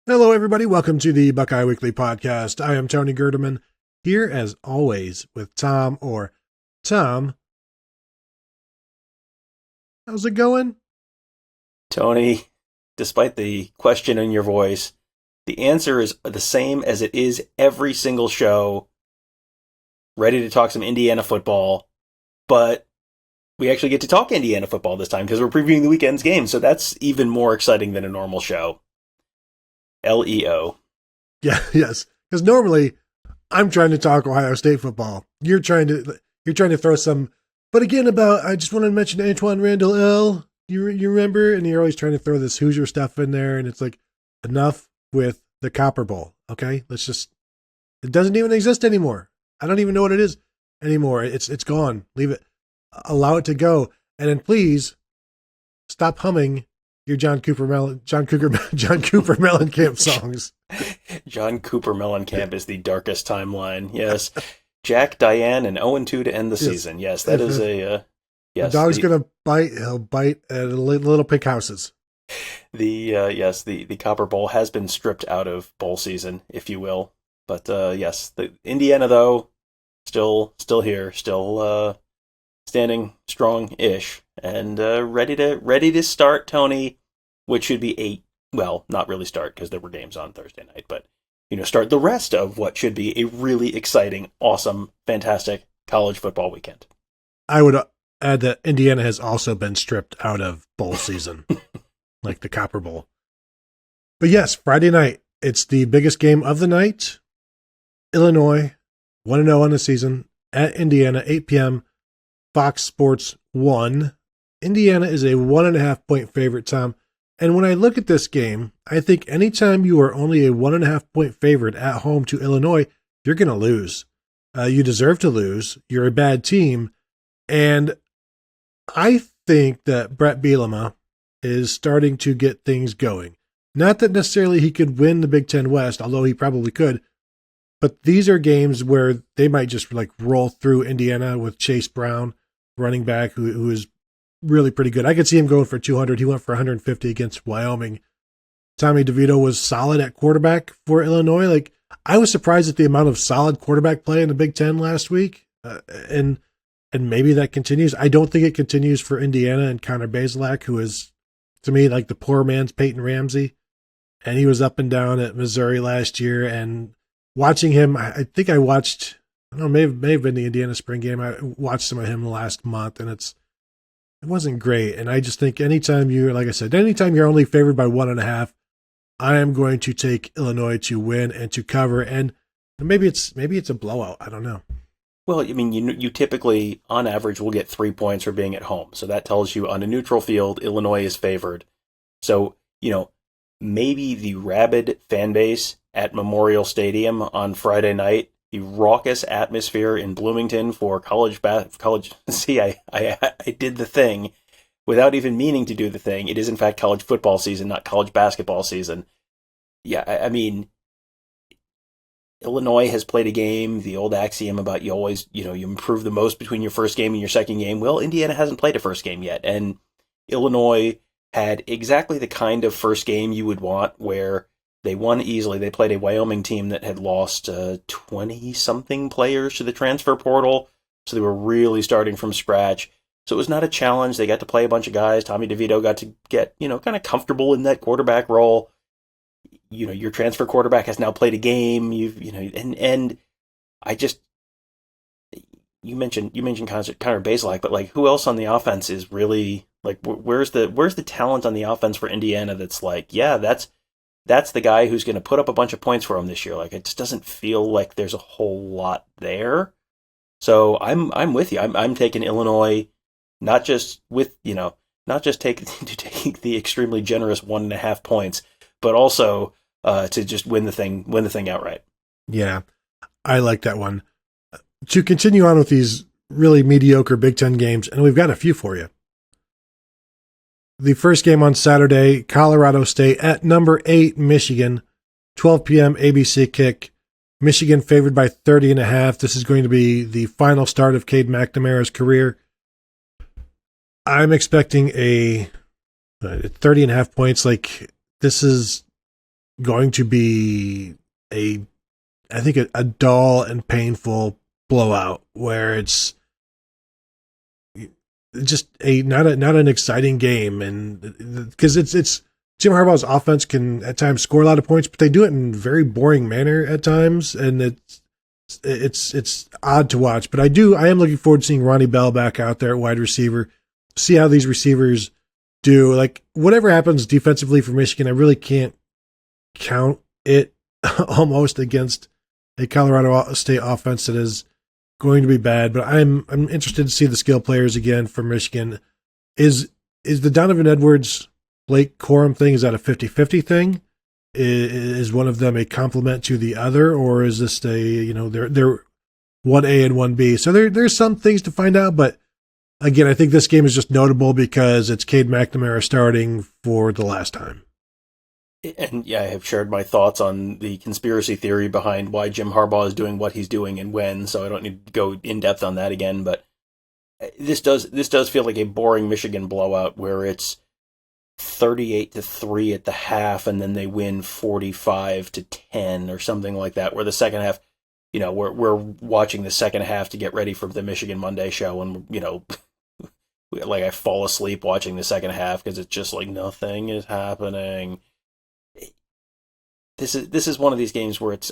Hello, everybody. Welcome to the Buckeye Weekly Podcast. I am Tony Gerdeman, here as always with Tom, or Tom. How's it going? Tony, despite the question in your voice, the answer is the same as it is every single show. Ready to talk some Indiana football, but we actually get to talk Indiana football this time because we're previewing the weekend's game, so that's even more exciting than a normal show. LEO. Yeah, yes. Because normally I'm trying to talk Ohio State football. You're trying to throw some. But again, I just wanted to mention Antoine Randall L. You remember? And you're always trying to throw this Hoosier stuff in there, and it's like enough with the Copper Bowl. Okay, it doesn't even exist anymore. I don't even know what it is anymore. It's gone. Leave it. Allow it to go, and then please stop humming your John Cooper Mellencamp songs. John Cooper Mellencamp is the darkest timeline. Yes, Jack, Diane, and 0-2 to end the season. Yes, that is a yes. The dog's gonna bite. He'll bite at little pink houses. The Copper Bowl has been stripped out of bowl season, if you will. But yes, the Indiana though still here, still standing strong-ish, and ready to start, Tony, which should be not really start because there were games on Thursday night, but start the rest of what should be a really exciting, awesome, fantastic college football weekend. I would add that Indiana has also been stripped out of bowl season, like the Copper Bowl. But yes, Friday night, it's the biggest game of the night. Illinois, 1-0 on the season, at Indiana, 8 p.m., Fox Sports 1. Indiana is a 1.5 point favorite, Tom. And when I look at this game, I think anytime you are only a 1.5 point favorite at home to Illinois, you're going to lose. You deserve to lose. You're a bad team. And I think that Brett Bielema is starting to get things going. Not that necessarily he could win the Big Ten West, although he probably could. But these are games where they might just roll through Indiana with Chase Brown, running back, who is really pretty good. I could see him going for 200. He went for 150 against Wyoming. Tommy DeVito was solid at quarterback for Illinois. I was surprised at the amount of solid quarterback play in the Big Ten last week. And maybe that continues. I don't think it continues for Indiana and Connor Bazelak, who is, to me, like the poor man's Peyton Ramsey. And he was up and down at Missouri last year. And watching him, I think I watched, I don't know, may have been the Indiana spring game. I watched some of him last month, and it wasn't great. And I just think anytime you're only favored by 1.5, I am going to take Illinois to win and to cover. And maybe it's a blowout. I don't know. Well, I mean, you typically, on average, will get 3 points for being at home. So that tells you on a neutral field, Illinois is favored. So, maybe the rabid fan base at Memorial Stadium on Friday night, the raucous atmosphere in Bloomington for college. See, I did the thing without even meaning to do the thing. It is in fact college football season, not college basketball season. Yeah, I mean, Illinois has played a game. The old axiom about you always, you improve the most between your first game and your second game. Well, Indiana hasn't played a first game yet, and Illinois had exactly the kind of first game you would want, where they won easily. They played a Wyoming team that had lost 20-something players to the transfer portal, so they were really starting from scratch. So it was not a challenge. They got to play a bunch of guys. Tommy DeVito got to get, kind of comfortable in that quarterback role. Your transfer quarterback has now played a game. And I just, you mentioned Connor Bazelak, but who else on the offense is really where's the talent on the offense for Indiana that's that's the guy who's going to put up a bunch of points for him this year. It just doesn't feel like there's a whole lot there. So I'm with you. I'm taking Illinois, not just take the extremely generous 1.5 points, but also to just win the thing outright. Yeah, I like that one. To continue on with these really mediocre Big Ten games, and we've got a few for you. The first game on Saturday, Colorado State at number 8, Michigan, 12 p.m. ABC kick. Michigan favored by 30.5. This is going to be the final start of Cade McNamara's career. I'm expecting a 30.5 points. This is going to be I think a dull and painful blowout where it's just not an exciting game, and because it's Jim Harbaugh's offense can at times score a lot of points, but they do it in a very boring manner at times, and it's odd to watch. But I am looking forward to seeing Ronnie Bell back out there at wide receiver, see how these receivers do. Like, whatever happens defensively for Michigan, I really can't count it almost against a Colorado State offense that is going to be bad. But I'm interested to see the skill players again for Michigan. Is the Donovan Edwards Blake Corum thing, is that a 50-50 thing? Is one of them a complement to the other, or is this they're 1A and 1B? So there's some things to find out, but again, I think this game is just notable because it's Cade McNamara starting for the last time. And yeah, I have shared my thoughts on the conspiracy theory behind why Jim Harbaugh is doing what he's doing and when, so I don't need to go in depth on that again, but this does feel like a boring Michigan blowout where it's 38-3 at the half, and then they win 45-10 or something like that, where the second half, we're watching the second half to get ready for the Michigan Monday show, and, like I fall asleep watching the second half because it's just like nothing is happening. This is one of these games where it's,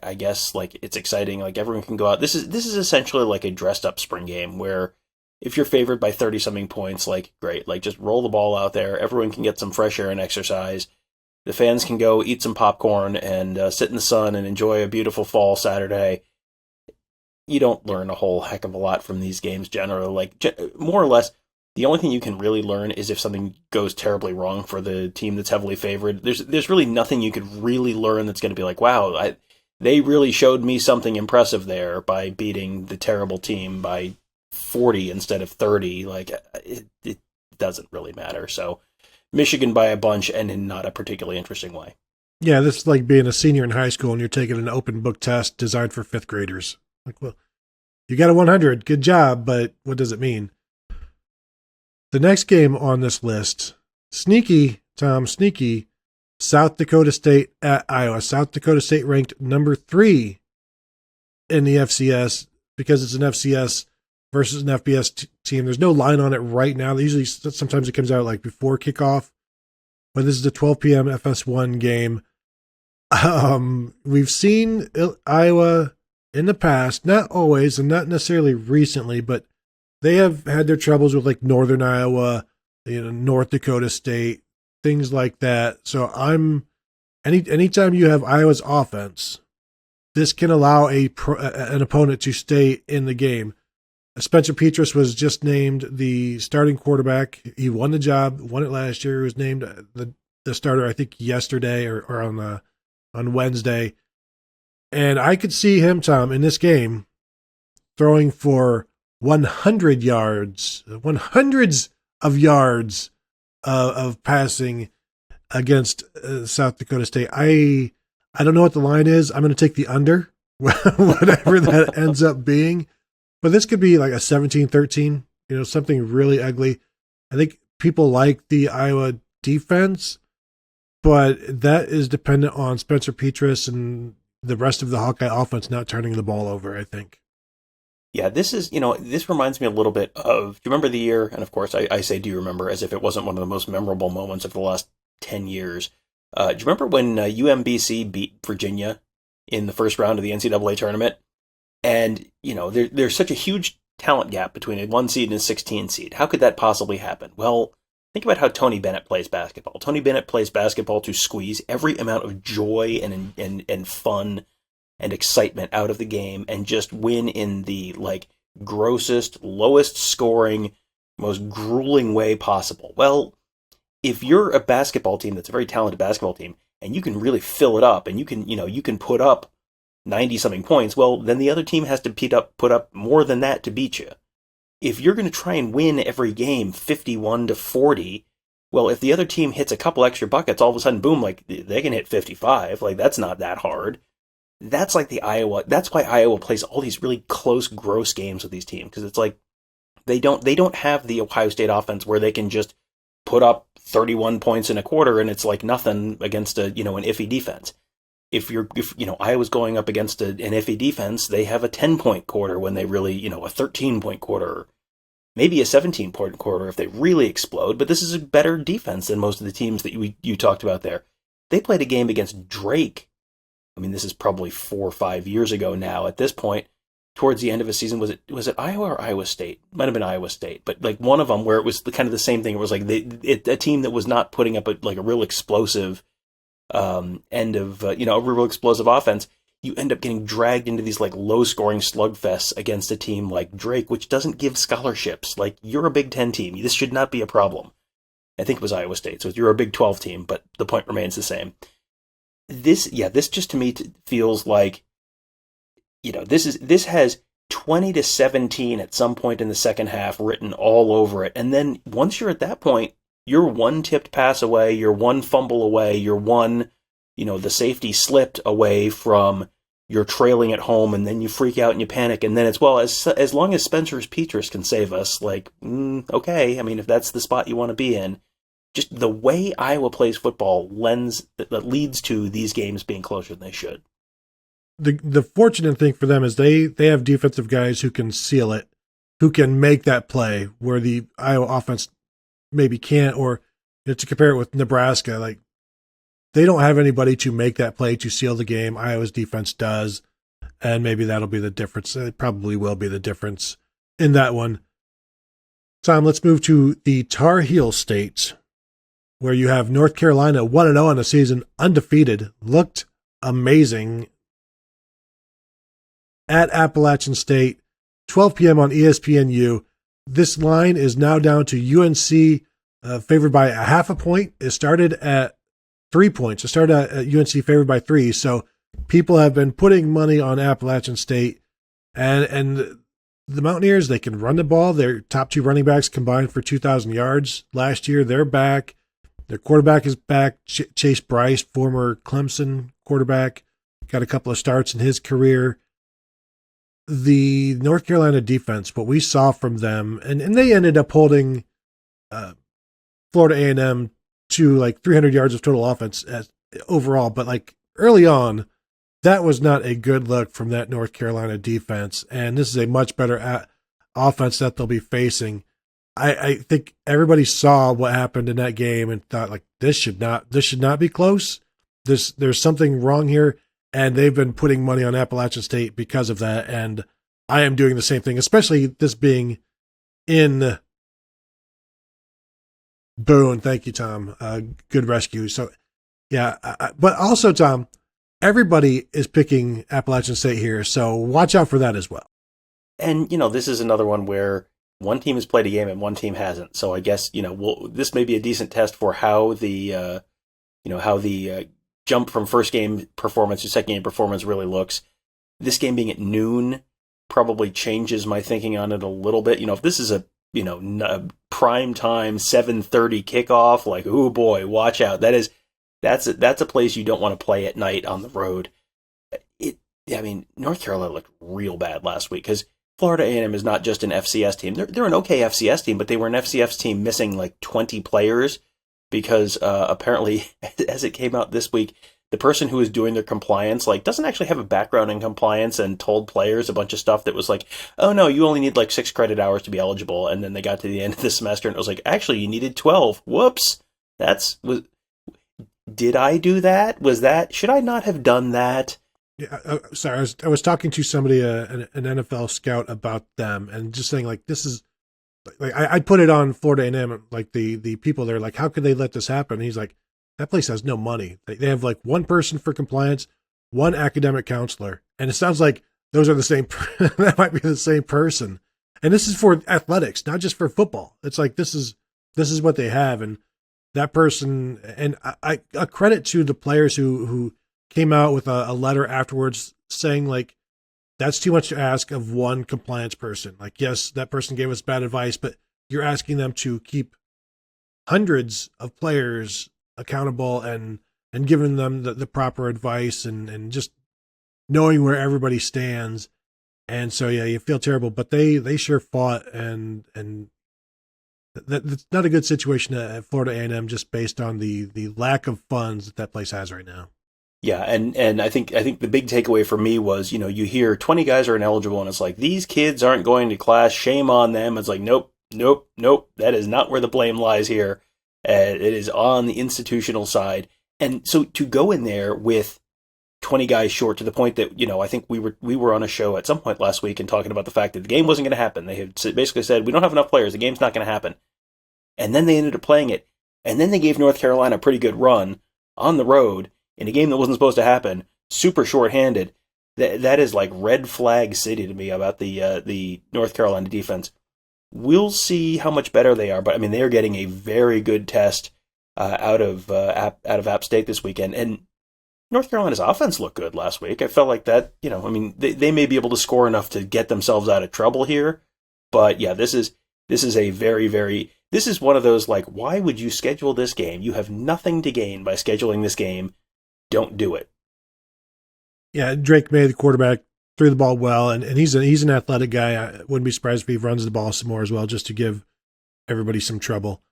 I guess like it's exciting, like everyone can go out. This is essentially like a dressed up spring game where if you're favored by 30-something points, like, great, like, just roll the ball out there. Everyone can get some fresh air and exercise. The fans can go eat some popcorn and sit in the sun and enjoy a beautiful fall Saturday. You don't learn a whole heck of a lot from these games generally. Like, more or less, the only thing you can really learn is if something goes terribly wrong for the team that's heavily favored. There's really nothing you could really learn that's going to be like, wow, they really showed me something impressive there by beating the terrible team by 40 instead of 30. Like, it doesn't really matter. So Michigan by a bunch, and in not a particularly interesting way. Yeah, this is like being a senior in high school and you're taking an open book test designed for fifth graders. Like, well, you got a 100, good job, but what does it mean? The next game on this list, sneaky, South Dakota State at Iowa. South Dakota State ranked number 3 in the FCS because it's an FCS versus an FBS team. There's no line on it right now. Sometimes it comes out like before kickoff, but this is a 12 p.m. FS1 game. We've seen Iowa in the past, not always and not necessarily recently, but they have had their troubles with like Northern Iowa, North Dakota State, things like that. So anytime you have Iowa's offense, this can allow an opponent to stay in the game. Spencer Petras was just named the starting quarterback. He won the job, won it last year. He was named the starter, I think, yesterday or on Wednesday. And I could see him, Tom, in this game throwing for 100 yards, hundreds of yards of passing against South Dakota State. I don't know what the line is. I'm going to take the under, whatever that ends up being. But this could be like a 17-13, something really ugly. I think people like the Iowa defense, but that is dependent on Spencer Petras and the rest of the Hawkeye offense not turning the ball over, I think. Yeah, this reminds me a little bit of, do you remember the year? And of course, I say do you remember as if it wasn't one of the most memorable moments of the last 10 years. Do you remember when UMBC beat Virginia in the first round of the NCAA tournament? And, there's such a huge talent gap between a 1 seed and a 16 seed. How could that possibly happen? Well, think about how Tony Bennett plays basketball. Tony Bennett plays basketball to squeeze every amount of joy and fun and excitement out of the game and just win in the grossest, lowest scoring, most grueling way possible. Well, if you're a basketball team that's a very talented basketball team and you can really fill it up and you can put up 90-something points, well, then the other team has to put up more than that to beat you. If you're going to try and win every game 51-40, well, if the other team hits a couple extra buckets, all of a sudden, boom, they can hit 55. That's not that hard. That's like that's why Iowa plays all these really close, gross games with these teams, because it's like they don't have the Ohio State offense where they can just put up 31 points in a quarter, and it's like nothing against an iffy defense. If Iowa's going up against an iffy defense, they have a 10-point quarter when they really, a 13-point quarter, maybe a 17-point quarter if they really explode. But this is a better defense than most of the teams that you talked about there. They played a game against Drake. I mean, this is probably 4 or 5 years ago now at this point. Towards the end of a season, was it Iowa or Iowa State? Might have been Iowa State, but like one of them where it was kind of the same thing. It was like a team that was not putting up a real explosive a real explosive offense. You end up getting dragged into these like low scoring slugfests against a team like Drake, which doesn't give scholarships. Like, you're a Big Ten team. This should not be a problem. I think it was Iowa State, so you're a Big 12 team, but the point remains the same. This just to me feels like, this has 20-17 at some point in the second half written all over it. And then once you're at that point, you're one tipped pass away, you're one fumble away, you're one, the safety slipped away from you're trailing at home, and then you freak out and you panic. And then as long as Spencer Petras can save us, okay. I mean, if that's the spot you want to be in, just the way Iowa plays football that leads to these games being closer than they should. The fortunate thing for them is they have defensive guys who can seal it, who can make that play where the Iowa offense maybe can't, or to compare it with Nebraska, like they don't have anybody to make that play to seal the game. Iowa's defense does, and maybe that'll be the difference. It probably will be the difference in that one. Tom, let's move to the Tar Heel State, where you have North Carolina 1-0 on the season, undefeated, looked amazing at Appalachian State, 12 p.m. on ESPNU. This line is now down to UNC favored by a half a point. It started at 3 points. It started at UNC favored by 3. So people have been putting money on Appalachian State. And the Mountaineers, they can run the ball. Their top 2 running backs combined for 2,000 yards last year. They're back. Their quarterback is back. Chase Bryce, former Clemson quarterback, got a couple of starts in his career. The North Carolina defense, what we saw from them, and they ended up holding Florida A&M to like 300 yards of total offense overall, but like early on, that was not a good look from that North Carolina defense, and this is a much better offense that they'll be facing. I think everybody saw what happened in that game and thought, like, this should not be close. There's something wrong here. And they've been putting money on Appalachian State because of that. And I am doing the same thing, especially this being in Boone. Thank you, Tom. Good rescue. So, yeah. But also, Tom, everybody is picking Appalachian State here. So watch out for that as well. And, this is another one where one team has played a game and one team hasn't. So I guess, this may be a decent test for how the jump from first game performance to second game performance really looks. This game being at noon probably changes my thinking on it a little bit. If this is a prime time 7:30 kickoff, like, oh boy, watch out. That's a place you don't want to play at night on the road. North Carolina looked real bad last week because Florida A&M is not just an FCS team. They're an okay FCS team, but they were an FCS team missing like 20 players. Because apparently, as it came out this week, the person who was doing their compliance doesn't actually have a background in compliance and told players a bunch of stuff that was like, oh no, you only need like 6 credit hours to be eligible. And then they got to the end of the semester and it was like, actually, you needed 12. Whoops. Did I do that? Should I not have done that? Yeah, sorry. I was talking to somebody, an NFL scout, about them, and just saying like, this is. Like I put it on Florida A&M, like the people there, like, how could they let this happen? And he's like, that place has no money. They have like one person for compliance, one academic counselor, and it sounds like those are the same. That might be the same person. And this is for athletics, not just for football. It's like this is what they have, and that person. And I a credit to the players who came out with a letter afterwards saying like, that's too much to ask of one compliance person. Like, yes, that person gave us bad advice, but you're asking them to keep hundreds of players accountable and giving them the proper advice and just knowing where everybody stands. And so, yeah, you feel terrible, but they sure fought and That's not a good situation at Florida A&M, just based on the lack of funds that place has right now. Yeah, and I think the big takeaway for me was, you hear 20 guys are ineligible, and it's like, these kids aren't going to class, shame on them. It's like, nope. That is not where the blame lies here. It is on the institutional side. And so to go in there with 20 guys short, to the point that, I think we were on a show at some point last week and talking about the fact that the game wasn't going to happen. They had basically said, we don't have enough players. The game's not going to happen. And then they ended up playing it. And then they gave North Carolina a pretty good run on the road in a game that wasn't supposed to happen, super shorthanded. That is like red flag city to me about the North Carolina defense. We'll see how much better they are, but I mean, they are getting a very good test out of App State this weekend. And North Carolina's offense looked good last week. I felt like that, they may be able to score enough to get themselves out of trouble here. But yeah, this is a very, very, this is one of those, like, why would you schedule this game? You have nothing to gain by scheduling this game. Don't do it. Yeah, Drake May, the quarterback, threw the ball well, and he's an athletic guy. I wouldn't be surprised if he runs the ball some more as well, just to give everybody some trouble.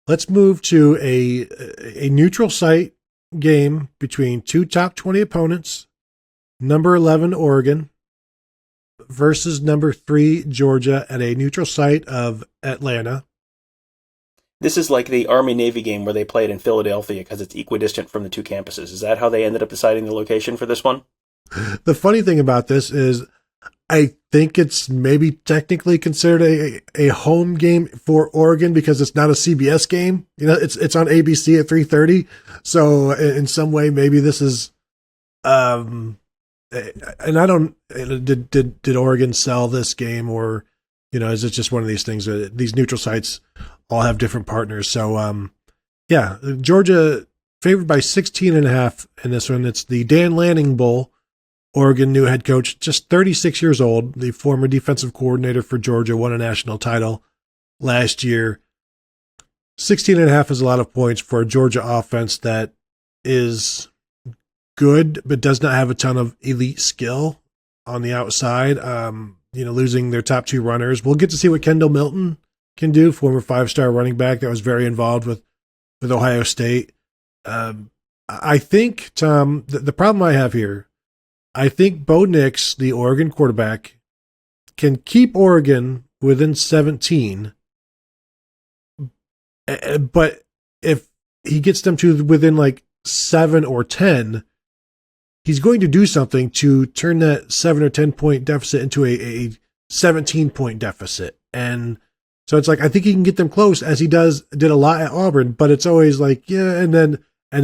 Let's move to a neutral site game between two top 20 opponents, number 11 Oregon versus number 3 Georgia at a neutral site of Atlanta. This is like the Army-Navy game where they played in Philadelphia because it's equidistant from the two campuses. Is that how they ended up deciding the location for this one? The funny thing about this is I think it's maybe technically considered a home game for Oregon because it's not a CBS game. It's on ABC at 3:30. So in some way, maybe this is, and I don't, did Oregon sell this game, or, is it just one of these things that these neutral sites all have different partners? So, yeah, Georgia favored by 16.5 in this one. It's the Dan Lanning Bowl. Oregon new head coach, just 36 years old, the former defensive coordinator for Georgia, won a national title last year. 16.5 is a lot of points for a Georgia offense that is good, but does not have a ton of elite skill on the outside. Losing their top 2 runners. We'll get to see what Kendall Milton can do, former 5-star running back that was very involved with Ohio State. I think, Tom, the problem I have here, I think Bo Nix, the Oregon quarterback, can keep Oregon within 17, but if he gets them to within like 7 or 10, he's going to do something to turn that 7 or 10 point deficit into a 17-point deficit. And so it's like, I think he can get them close, as he did a lot at Auburn, but it's always like, yeah, and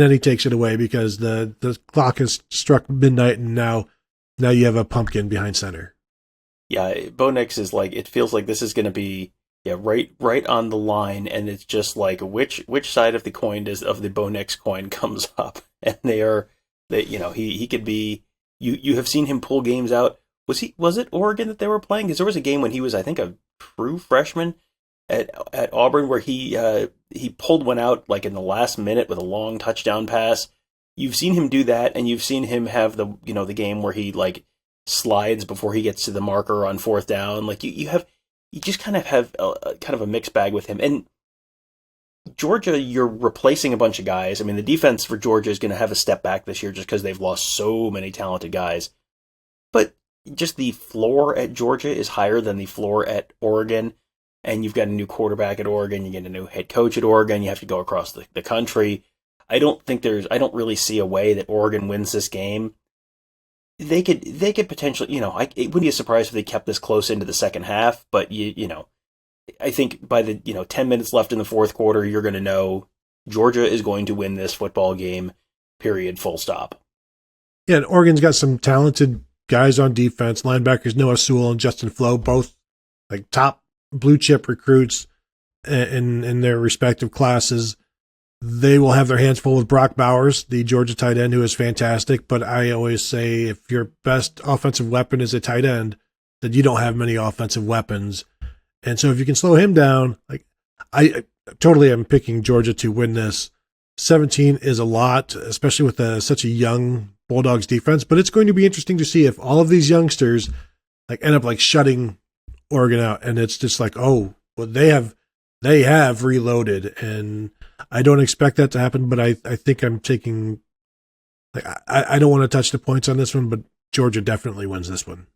then he takes it away because the clock has struck midnight, and now you have a pumpkin behind center. Yeah, Bo Nix is like, it feels like this is going to be right on the line, and it's just like which side of the coin of the Bo Nix coin comes up, and he could be. You have seen him pull games out. Was it Oregon that they were playing? Because there was a game when he was, I think, a true freshman at Auburn where he pulled one out like in the last minute with a long touchdown pass. You've seen him do that, and you've seen him have the game where he like slides before he gets to the marker on 4th down. Like you just kind of have a mixed bag with him. And Georgia, you're replacing a bunch of guys. I mean, the defense for Georgia is going to have a step back this year just because they've lost so many talented guys. But just the floor at Georgia is higher than the floor at Oregon. And you've got a new quarterback at Oregon. You get a new head coach at Oregon. You have to go across the country. I don't really see a way that Oregon wins this game. They could potentially, it wouldn't be a surprise if they kept this close into the second half, but I think by the 10 minutes left in the 4th quarter, you're going to know Georgia is going to win this football game, period, full stop. Yeah, and Oregon's got some talented guys on defense, linebackers Noah Sewell and Justin Flo, both like top blue chip recruits in their respective classes. They will have their hands full with Brock Bowers, the Georgia tight end, who is fantastic. But I always say if your best offensive weapon is a tight end, then you don't have many offensive weapons. And so if you can slow him down, like I totally am picking Georgia to win this. 17 is a lot, especially with such a young Bulldogs defense. But it's going to be interesting to see if all of these youngsters like end up like shutting Oregon out, and it's just like, oh, well, they have they have reloaded, and I don't expect that to happen, but I think I'm taking, like, I don't want to touch the points on this one, but Georgia definitely wins this one.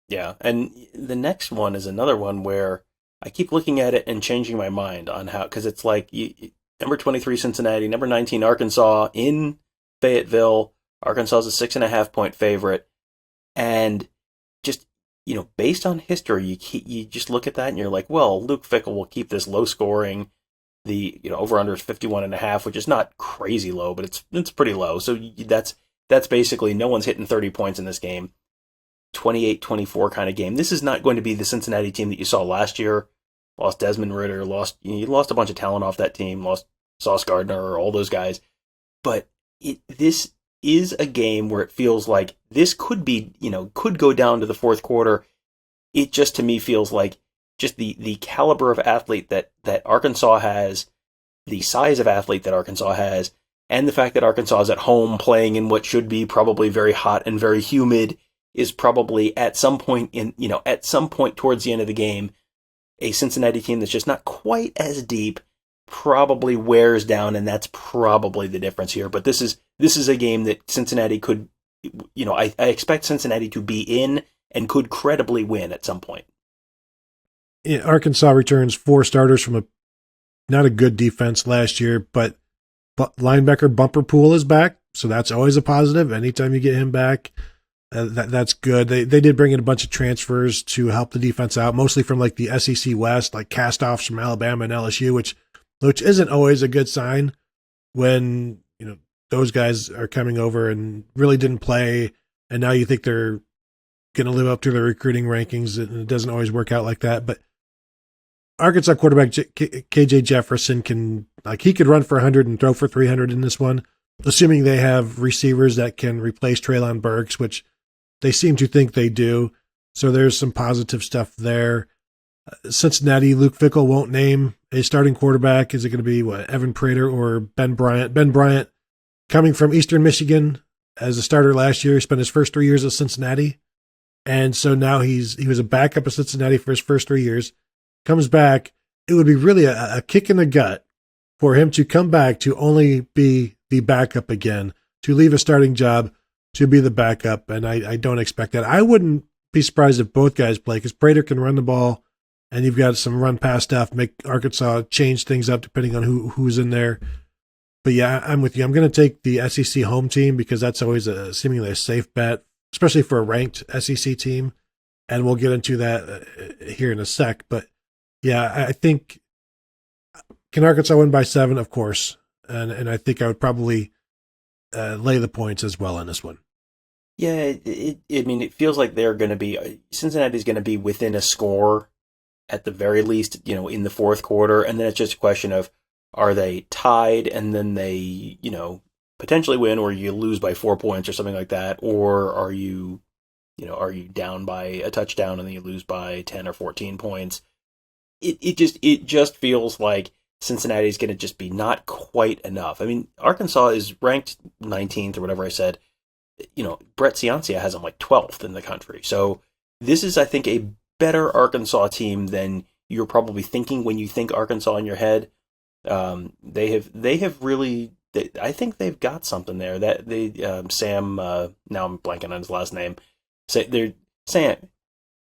Yeah, and the next one is another one where I keep looking at it and changing my mind on how, because it's like number 23 Cincinnati, number 19 Arkansas in Fayetteville. Arkansas is a 6.5-point favorite, and just, based on history, you just look at that and you're like, well, Luke Fickell will keep this low scoring. The over under is 51.5, which is not crazy low, but it's pretty low. So that's basically no one's hitting 30 points in this game. 28-24 kind of game. This is not going to be the Cincinnati team that you saw last year. Lost Desmond Ritter, you lost a bunch of talent off that team, lost Sauce Gardner, all those guys. But this is a game where it feels like this could be, could go down to the fourth quarter. It just, to me, feels like just the caliber of athlete that Arkansas has, the size of athlete that Arkansas has, and the fact that Arkansas is at home playing in what should be probably very hot and very humid is probably at some point towards the end of the game, a Cincinnati team that's just not quite as deep probably wears down, and that's probably the difference here. But this is a game that Cincinnati could, I expect Cincinnati to be in and could credibly win at some point. Yeah, Arkansas returns 4 starters from not a good defense last year, but linebacker Bumper Pool is back, so that's always a positive. Anytime you get him back, that's good. They did bring in a bunch of transfers to help the defense out, mostly from like the SEC West, like cast-offs from Alabama and LSU, which isn't always a good sign when those guys are coming over and really didn't play, and now you think they're going to live up to their recruiting rankings, and it doesn't always work out like that. But Arkansas quarterback KJ Jefferson he could run for 100 and throw for 300 in this one, assuming they have receivers that can replace Treylon Burks, which they seem to think they do. So there's some positive stuff there. Cincinnati, Luke Fickell won't name a starting quarterback. Is it going to be Evan Prater or Ben Bryant? Ben Bryant, coming from Eastern Michigan as a starter last year, he spent his first 3 years at Cincinnati. And so now he was a backup at Cincinnati for his first 3 years. Comes back. It would be really a kick in the gut for him to come back to only be the backup again, to leave a starting job to be the backup. And I don't expect that. I wouldn't be surprised if both guys play, because Prater can run the ball, and you've got some run pass stuff, make Arkansas change things up depending on who's in there. But yeah, I'm with you. I'm going to take the SEC home team because that's always seemingly a safe bet, especially for a ranked SEC team. And we'll get into that here in a sec. But yeah, I think, can Arkansas win by 7? Of course. And I think I would probably lay the points as well in this one. Yeah, it feels like Cincinnati's going to be within a score at the very least, in the fourth quarter. And then it's just a question of, are they tied and then they, potentially win, or you lose by 4 points or something like that? Or are you down by a touchdown and then you lose by 10 or 14 points? It just feels like Cincinnati's going to just be not quite enough. I mean, Arkansas is ranked 19th or whatever I said. Brett Ciancia has them like 12th in the country. So this is, I think, a better Arkansas team than you're probably thinking when you think Arkansas in your head. They have really, I think they've got something there. That they Sam, now I'm blanking on his last name. They're Sam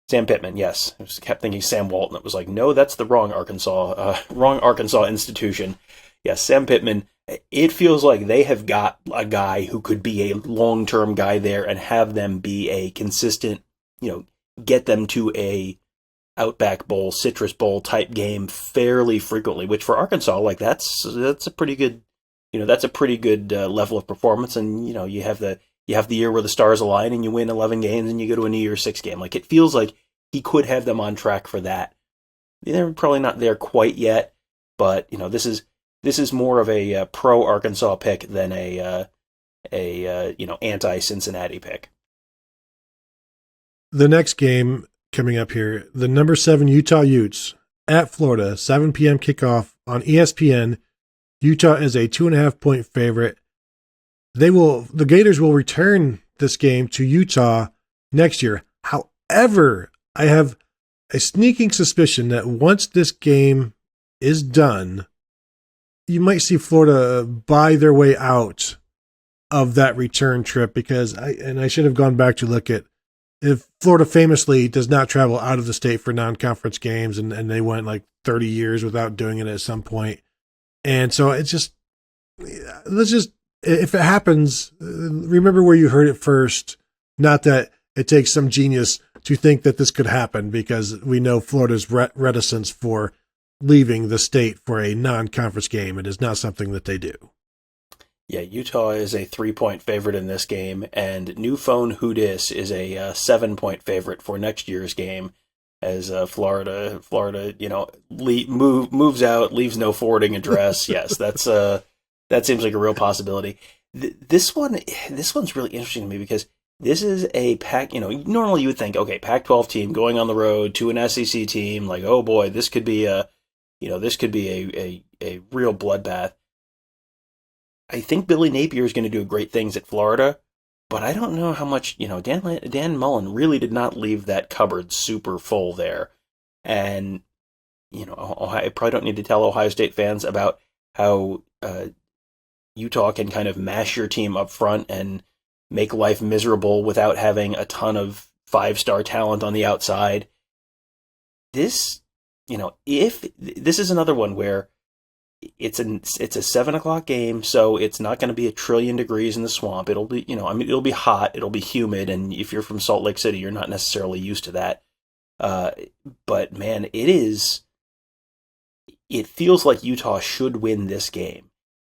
Pittman, yes. I kept thinking Sam Walton. It was like, no, that's the wrong Arkansas institution. Yes, Sam Pittman. It feels like they have got a guy who could be a long-term guy there and have them be a consistent, get them to a Outback Bowl, Citrus Bowl type game fairly frequently, which for Arkansas, like that's a pretty good, that's a pretty good level of performance. And, you have the year where the stars align and you win 11 games and you go to a New Year's Six game. Like, it feels like he could have them on track for that. They're probably not there quite yet, but this is more of a pro Arkansas pick than a anti Cincinnati pick. The next game coming up here, the number 7 Utah Utes at Florida, 7 p.m. kickoff on ESPN. Utah is a 2.5-point favorite. The Gators will return this game to Utah next year. However, I have a sneaking suspicion that once this game is done, you might see Florida buy their way out of that return trip, because I should have gone back to look at, if Florida famously does not travel out of the state for non-conference games, and they went like 30 years without doing it at some point. And so it's just, if it happens, remember where you heard it first. Not that it takes some genius to think that this could happen, because we know Florida's reticence for leaving the state for a non-conference game. It is not something that they do. Yeah, Utah is a 3-point favorite in this game, and New Phone Utes is a 7-point favorite for next year's game, as Florida, moves out, leaves no forwarding address. Yes, that seems like a real possibility. This one's really interesting to me, because this is a Pac. Normally you would think, okay, Pac-12 team going on the road to an SEC team, like, oh boy, this could be a real bloodbath. I think Billy Napier is going to do great things at Florida, but I don't know how much, Dan Mullen really did not leave that cupboard super full there. And, I probably don't need to tell Ohio State fans about how Utah can kind of mash your team up front and make life miserable without having a ton of 5-star talent on the outside. This, if this is another one where it's a 7:00 game, so it's not going to be 1,000,000,000,000 degrees in the swamp. It'll be, it'll be hot, it'll be humid, and if you're from Salt Lake City, you're not necessarily used to that. But man, it feels like Utah should win this game.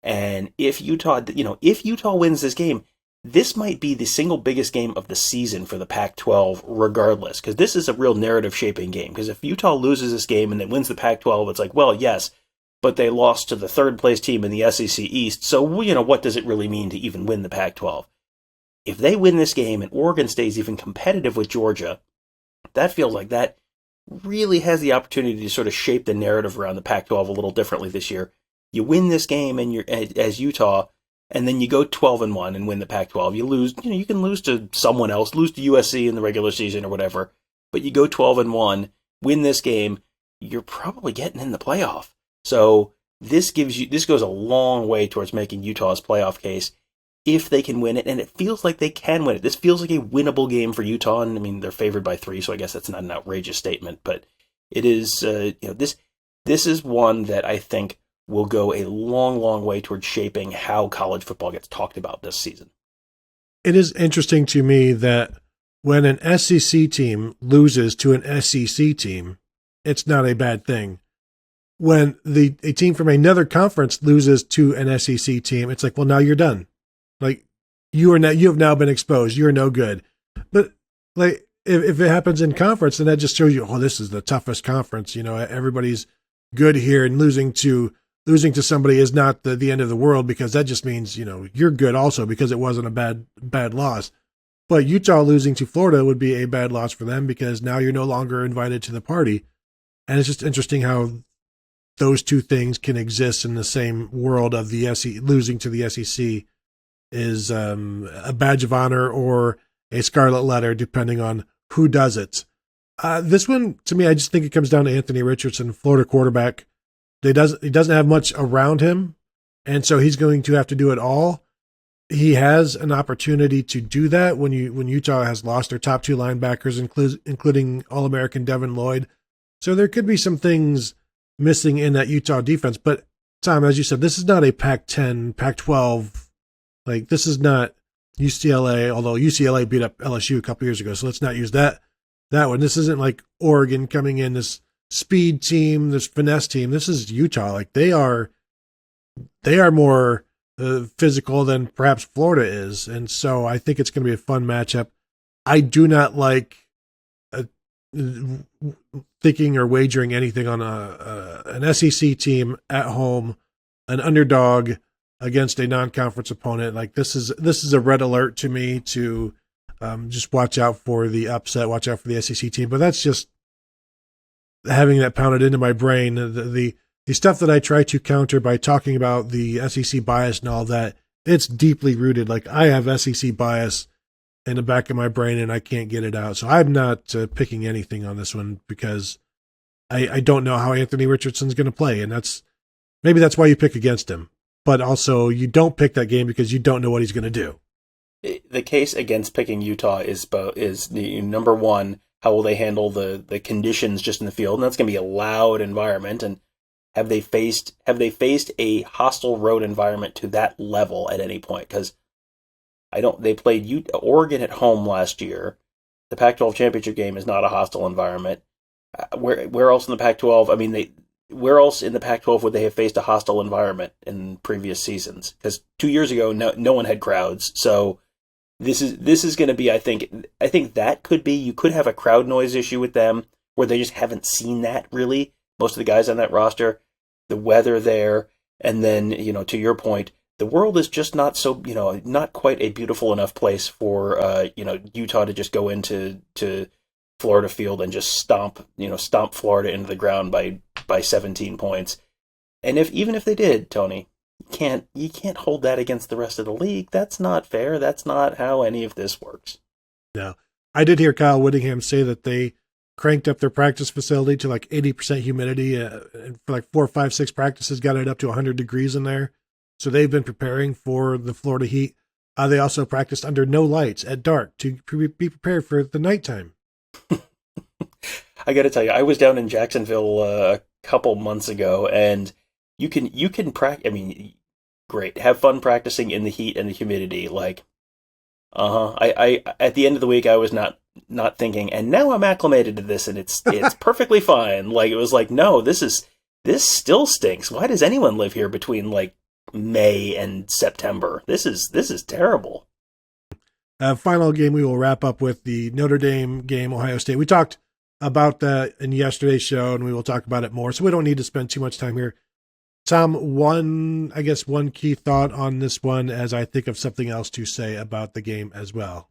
And if Utah wins this game, this might be the single biggest game of the season for the Pac-12 regardless, because this is a real narrative shaping game. Because if Utah loses this game and then wins the Pac-12, it's like, well, yes, but they lost to the third place team in the SEC East, so what does it really mean to even win the Pac-12? If they win this game and Oregon stays even competitive with Georgia, that feels like that really has the opportunity to sort of shape the narrative around the Pac-12 a little differently this year. You win this game and you're as Utah, and then you go 12-1 and win the Pac-12. You lose, you can lose to someone else, lose to USC in the regular season or whatever, but you go 12-1, win this game, you're probably getting in the playoff. So this goes a long way towards making Utah's playoff case if they can win it, and it feels like they can win it. This feels like a winnable game for Utah, and I mean, they're favored by 3, so I guess that's not an outrageous statement, but it is, this is one that I think will go a long, long way towards shaping how college football gets talked about this season. It is interesting to me that when an SEC team loses to an SEC team, it's not a bad thing. When a team from another conference loses to an SEC team, it's like, well, now you're done. Like, you have now been exposed. You're no good. But like, if it happens in conference, then that just shows you, oh, this is the toughest conference. Everybody's good here, and losing to somebody is not the end of the world, because that just means, you're good also, because it wasn't a bad loss. But Utah losing to Florida would be a bad loss for them, because now you're no longer invited to the party. And it's just interesting how those two things can exist in the same world of the SEC. Losing to the SEC is a badge of honor or a scarlet letter, depending on who does it. This one, to me, I just think it comes down to Anthony Richardson, Florida quarterback. He doesn't have much around him, and so he's going to have to do it all. He has an opportunity to do that when Utah has lost their top 2 linebackers, including All-American Devin Lloyd. So there could be some things missing in that Utah defense. But Tom, as you said, this is not a Pac-10, Pac-12. Like, this is not UCLA, although UCLA beat up LSU a couple years ago. So let's not use that one. This isn't like Oregon coming in, this speed team, this finesse team. This is Utah. Like, they are more physical than perhaps Florida is. And so I think it's going to be a fun matchup. I do not like thinking or wagering anything on an SEC team at home, an underdog against a non-conference opponent. Like, this is a red alert to me to just watch out for the upset, watch out for the SEC team. But that's just having that pounded into my brain. The stuff that I try to counter by talking about the SEC bias and all that, it's deeply rooted. Like, I have SEC bias in the back of my brain and I can't get it out. So I'm not picking anything on this one, because I don't know how Anthony Richardson's going to play, and maybe that's why you pick against him. But also, you don't pick that game because you don't know what he's going to do. The case against picking Utah is number one, how will they handle the conditions just in the field? And that's going to be a loud environment. And have they faced a hostile road environment to that level at any point? Because they played Oregon at home last year. The Pac-12 championship game is not a hostile environment. Where else in the Pac-12? I mean, where else in the Pac-12 would they have faced a hostile environment in previous seasons? Because 2 years ago, no one had crowds. So this is going to be, I think that could be, you could have a crowd noise issue with them where they just haven't seen that really. Most of the guys on that roster, the weather there, and then, to your point, the world is just not so, not quite a beautiful enough place for, Utah to just go into Florida Field and just stomp Florida into the ground by 17 points. And even if they did, Tony, you can't hold that against the rest of the league. That's not fair. That's not how any of this works. No. I did hear Kyle Whittingham say that they cranked up their practice facility to like 80% humidity, and for like 4, 5, 6 practices got it up to 100 degrees in there. So they've been preparing for the Florida heat. They also practiced under no lights at dark to be prepared for the nighttime. I got to tell you, I was down in Jacksonville a couple months ago, and you can practice. I mean, great, have fun practicing in the heat and the humidity. Like, I at the end of the week, I was not thinking, and now I'm acclimated to this, and it's perfectly fine. Like, it was like, no, this still stinks. Why does anyone live here between like May and September? This is terrible. Final game, we will wrap up with the Notre Dame game, Ohio State. We talked about that in yesterday's show, and we will talk about it more, so we don't need to spend too much time here. Tom, one key thought on this one as I think of something else to say about the game as well.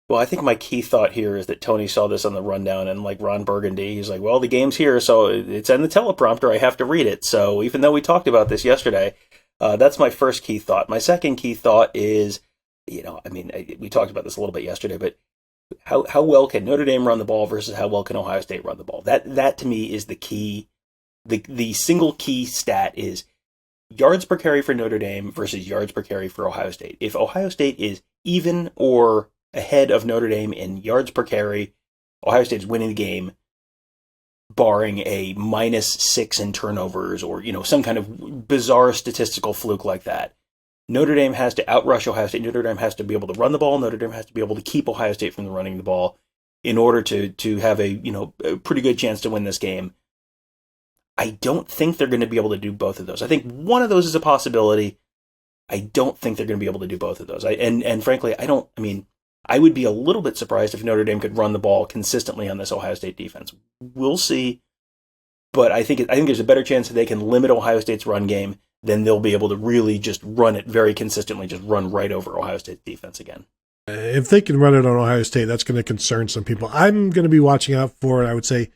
Well, I think my key thought here is that Tony saw this on the rundown, and like Ron Burgundy, he's like, well, the game's here, so it's in the teleprompter, I have to read it. So even though we talked about this yesterday, that's my first key thought. My second key thought is, we talked about this a little bit yesterday, but how well can Notre Dame run the ball versus how well can Ohio State run the ball? That to me is the key. The single key stat is yards per carry for Notre Dame versus yards per carry for Ohio State. If Ohio State is even or ahead of Notre Dame in yards per carry, Ohio State is winning the game, barring a -6 in turnovers or, some kind of bizarre statistical fluke like that. Notre Dame has to outrush Ohio State. Notre Dame has to be able to run the ball. Notre Dame has to be able to keep Ohio State from running the ball in order to have a pretty good chance to win this game. I don't think they're going to be able to do both of those. I think one of those is a possibility. I don't think they're going to be able to do both of those. And frankly, I would be a little bit surprised if Notre Dame could run the ball consistently on this Ohio State defense. We'll see. But I think there's a better chance that they can limit Ohio State's run game than they'll be able to really just run it very consistently, just run right over Ohio State's defense again. If they can run it on Ohio State, that's going to concern some people. I'm going to be watching out for it. I would say,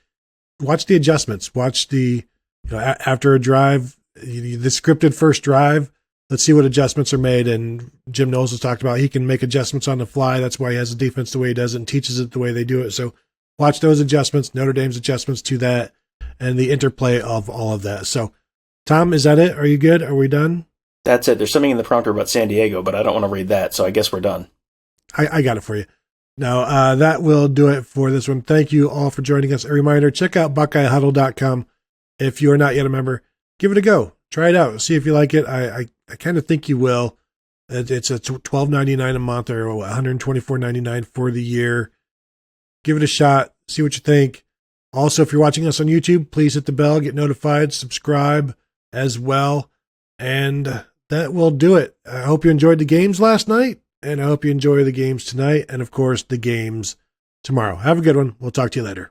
watch the adjustments. Watch the, after a drive, the scripted first drive, let's see what adjustments are made. And Jim Knowles has talked about he can make adjustments on the fly. That's why he has the defense the way he does it and teaches it the way they do it. So watch those adjustments, Notre Dame's adjustments to that, and the interplay of all of that. So, Tom, is that it? Are you good? Are we done? That's it. There's something in the prompter about San Diego, but I don't want to read that, so I guess we're done. I got it for you. No, that will do it for this one. Thank you all for joining us. A reminder, check out BuckeyeHuddle.com. If you are not yet a member, give it a go. Try it out. See if you like it. I kind of think you will. It's a $12.99 a month or $124.99 for the year. Give it a shot. See what you think. Also, if you're watching us on YouTube, please hit the bell, get notified, subscribe as well. And that will do it. I hope you enjoyed the games last night, and I hope you enjoy the games tonight, and of course, the games tomorrow. Have a good one. We'll talk to you later.